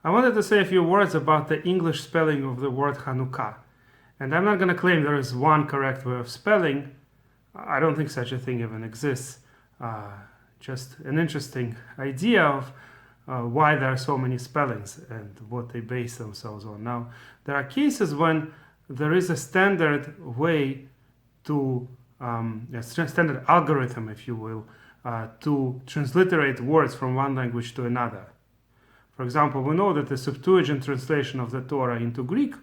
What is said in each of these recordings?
I wanted to say a few words about the English spelling of the word Hanukkah. And I'm not going to claim there is one correct way of spelling. I don't think such a thing even exists. Just an interesting idea of why there are so many spellings and what they base themselves on. Now, there are cases when there is a standard way to, a standard algorithm, if you will, to transliterate words from one language to another. For example, we know that the Septuagint translation of the Torah into Greek,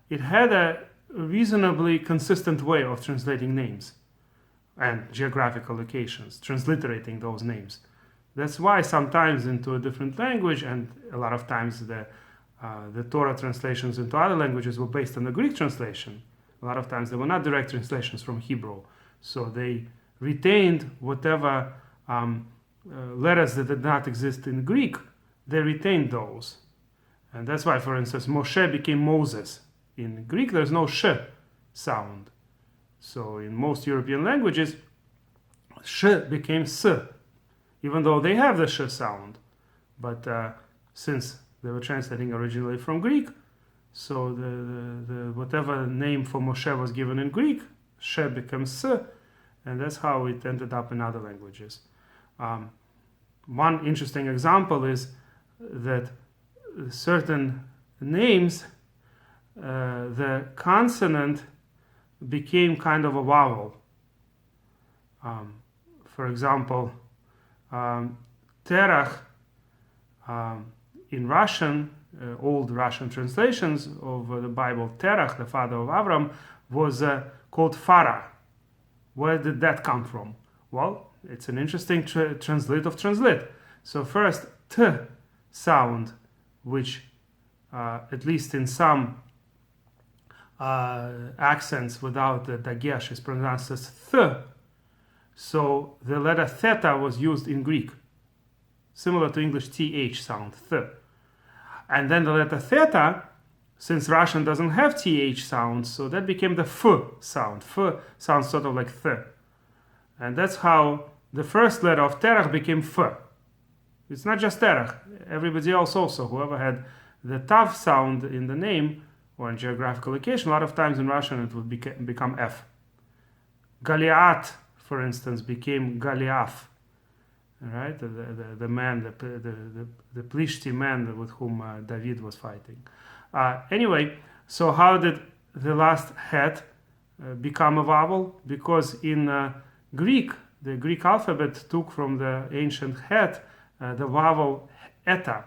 it had a reasonably consistent way of translating names and geographical locations, transliterating those names. That's why sometimes into a different language, and a lot of times the Torah translations into other languages were based on the Greek translation. A lot of times they were not direct translations from Hebrew. So they retained whatever letters that did not exist in Greek, they retained those. And that's why, for instance, Moshe became Moses. In Greek, there's no sh sound. So in most European languages, sh became s, even though they have the sh sound. But since they were translating originally from Greek, so the whatever name for Moshe was given in Greek, sh becomes s, and that's how it ended up in other languages. One interesting example is that certain names, the consonant became kind of a vowel. For example, terach in Russian, old Russian translations of the Bible, Terach, the father of Avram, was called Farah. Where did that come from? Well, it's an interesting translate of translate. So first, T sound, which at least in some accents without the Dagesh is pronounced as th. So the letter theta was used in Greek, similar to English th sound, th. And then the letter theta, since Russian doesn't have th sounds, so that became the f sound. F sounds sort of like th. And that's how the first letter of terach became f. It's not just terach. Everybody else also, whoever had the tav sound in the name or in geographical location, a lot of times in Russian it would become f. Galiat, for instance, became Galiaf. Right, the man, the Plishti man with whom David was fighting. Anyway, so how did the last het become a vowel? Because in Greek, the Greek alphabet took from the ancient het the vowel eta.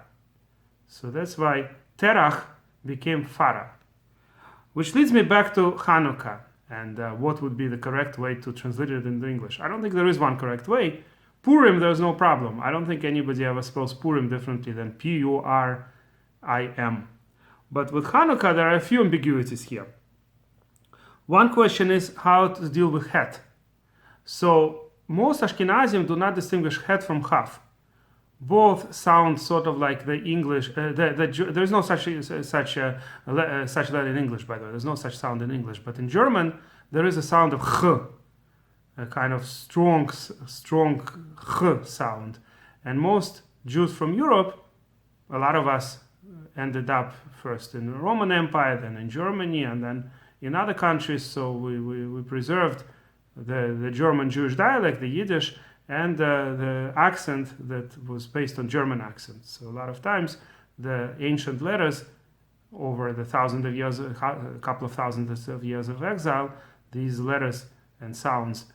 So that's why terach became farah. Which leads me back to Hanukkah and what would be the correct way to translate it into English. I don't think there is one correct way. Purim, there's no problem. I don't think anybody ever spells Purim differently than P-U-R-I-M. But with Hanukkah, there are a few ambiguities here. One question is how to deal with het. So most Ashkenazim do not distinguish het from chaf. Both sound sort of like the English. There's no such letter in English, by the way. There's no such sound in English. But in German, there is a sound of ch, a kind of strong ch sound. And most Jews from Europe, a lot of us ended up first in the Roman Empire, then in Germany, and then in other countries. So we preserved the German Jewish dialect, the Yiddish, and the accent that was based on German accents. So a lot of times the ancient letters over the couple of thousands of years of exile, these letters and sounds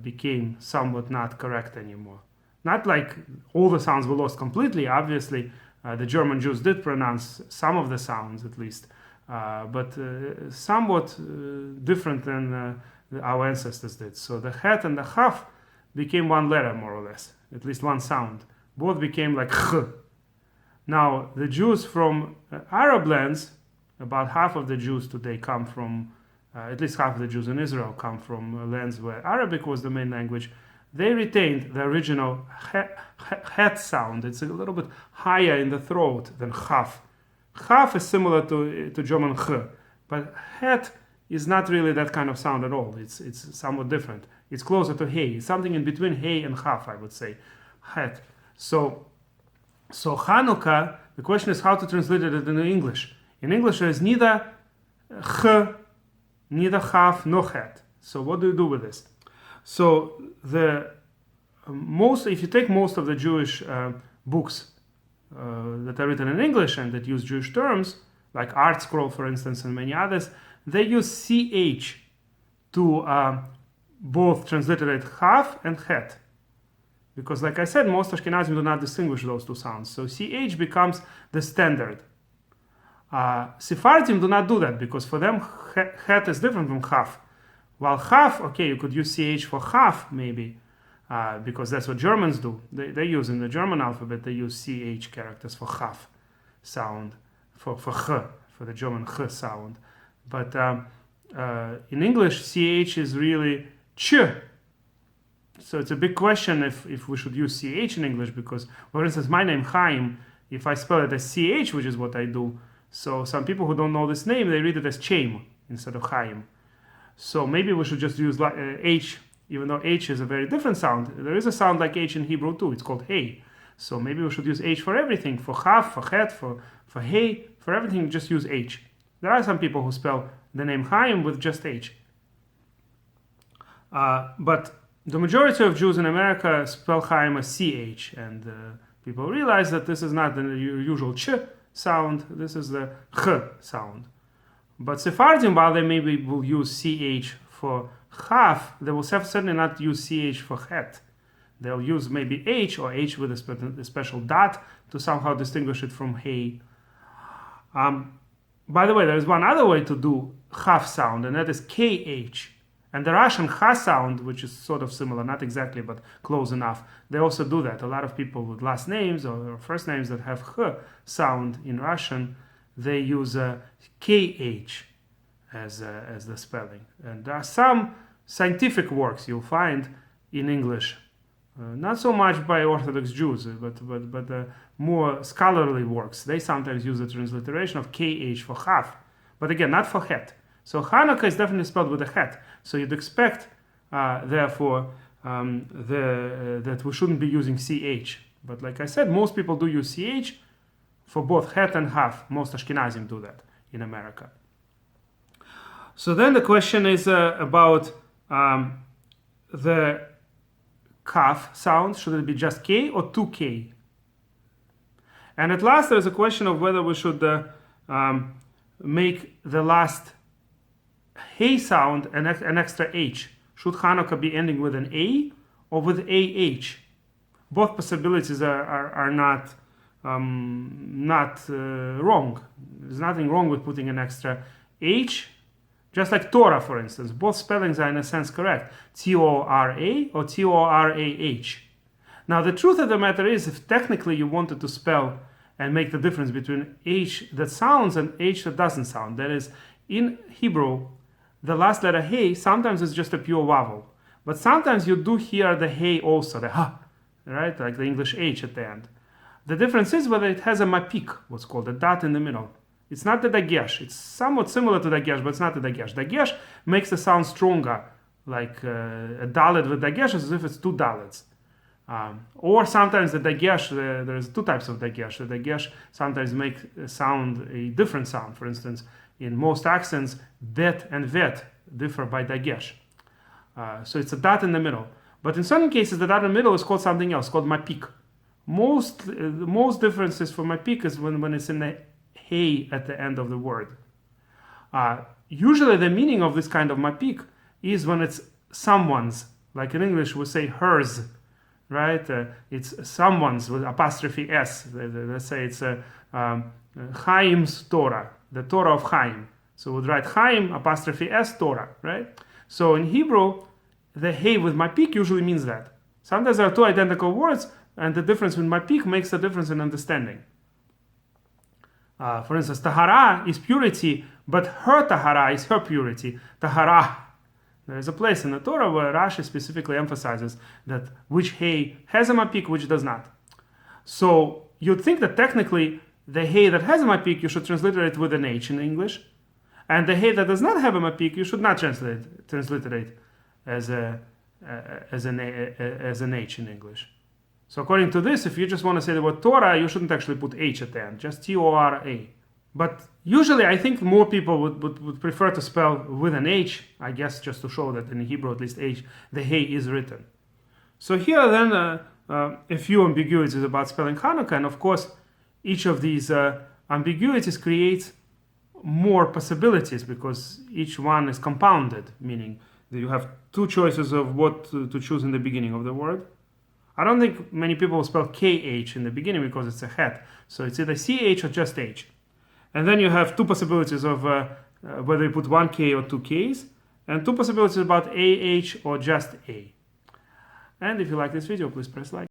became somewhat not correct anymore. Not like all the sounds were lost completely. Obviously, the German Jews did pronounce some of the sounds at least, but somewhat different than our ancestors did. So the het and the chaf became one letter, more or less, at least one sound. Both became like ch. Now, the Jews from Arab lands, about half of the Jews today come from, at least half of the Jews in Israel come from lands where Arabic was the main language. They retained the original het sound. It's a little bit higher in the throat than chaf. Chaf is similar to German ch, but het is not really that kind of sound at all. It's somewhat different. It's closer to hey. It's something in between hey and chaf, I would say. Het. So So Hanukkah, the question is how to translate it into English. In English, there is neither ch, neither chaf, nor het. So what do you do with this? So if you take most of the Jewish books that are written in English and that use Jewish terms, like Art Scroll, for instance, and many others, they use ch to both transliterate chaf and het. Because, like I said, most Ashkenazim do not distinguish those two sounds. So ch becomes the standard. Sephardim do not do that because for them het is different from chaf. While chaf, okay, you could use ch for chaf maybe, because that's what Germans do. They use in the German alphabet, they use ch characters for chaf sound, for ch, for the German ch sound. But in English, ch is really ch. So it's a big question if we should use ch in English because, for instance, my name Chaim, if I spell it as ch, which is what I do, so some people who don't know this name, they read it as Chaim instead of Chaim. So maybe we should just use H, even though H is a very different sound. There is a sound like H in Hebrew too. It's called Hey. So maybe we should use H for everything. For Chaf, for Het, for Hey, for everything, just use H. There are some people who spell the name Chaim with just H. But the majority of Jews in America spell Chaim as CH. And people realize that this is not the usual Ch sound. This is the Ch sound. But Sephardim, while they maybe will use ch for chaf, they will certainly not use ch for het. They'll use maybe h or h with a special dot to somehow distinguish it from hey. By the way, there is one other way to do chaf sound, and that is kh. And the Russian cha sound, which is sort of similar, not exactly, but close enough, they also do that. A lot of people with last names or first names that have ch sound in Russian, they use kh as the spelling. And there are some scientific works you'll find in English, not so much by Orthodox Jews, but more scholarly works. They sometimes use the transliteration of kh for chaf, but again, not for het. So Hanukkah is definitely spelled with a het. So you'd expect, therefore, that we shouldn't be using ch. But like I said, most people do use ch for both het and haf. Most Ashkenazim do that in America. So then the question is about the kaf sound. Should it be just k or 2k? And at last there is a question of whether we should make the last hey sound an extra h. Should Hanukkah be ending with an a or with ah? Both possibilities are not wrong. There's nothing wrong with putting an extra h. Just like Torah, for instance, both spellings are in a sense correct. T-O-R-A or T-O-R-A-H. Now the truth of the matter is, if technically you wanted to spell and make the difference between h that sounds and h that doesn't sound, that is, in Hebrew, the last letter hey sometimes is just a pure vowel, but sometimes you do hear the hey also, the ha, right, like the English h at the end. The difference is whether it has a mapik, what's called a dot in the middle. It's not the Dagesh. It's somewhat similar to Dagesh, but it's not the Dagesh. Dagesh makes the sound stronger, like a dalet with Dagesh is as if it's two dalets. Or sometimes the Dagesh, there's two types of Dagesh. The Dagesh sometimes make a different sound. For instance, in most accents, bet and vet differ by Dagesh. So it's a dot in the middle. But in certain cases, the dot in the middle is called something else, called mapik. The most differences for mapik is when it's in the hey at the end of the word. Usually the meaning of this kind of mapik is when it's someone's, like in English we say hers, right? It's someone's with apostrophe s. Let's say it's Chaim's Torah, the Torah of Chaim. So we'd write Chaim apostrophe s Torah, right? So in Hebrew, the hey with mapik usually means that. Sometimes there are two identical words, and the difference with mapik makes a difference in understanding. For instance, tahara is purity, but her tahara is her purity. Tahara. There is a place in the Torah where Rashi specifically emphasizes that which hey has a mapik, which does not. So you'd think that technically the hey that has a mapik, you should transliterate with an h in English, and the hey that does not have a mapik, you should not transliterate as an h in English. So according to this, if you just want to say the word Torah, you shouldn't actually put H at the end, just T-O-R-A. But usually I think more people would prefer to spell with an H, I guess just to show that in Hebrew at least H, the Hey is written. So here then a few ambiguities about spelling Hanukkah, and of course each of these ambiguities creates more possibilities because each one is compounded, meaning that you have two choices of what to choose in the beginning of the word. I don't think many people will spell KH in the beginning because it's a het. So it's either CH or just H. And then you have two possibilities of whether you put one K or two Ks, and two possibilities about AH or just A. And if you like this video, please press like.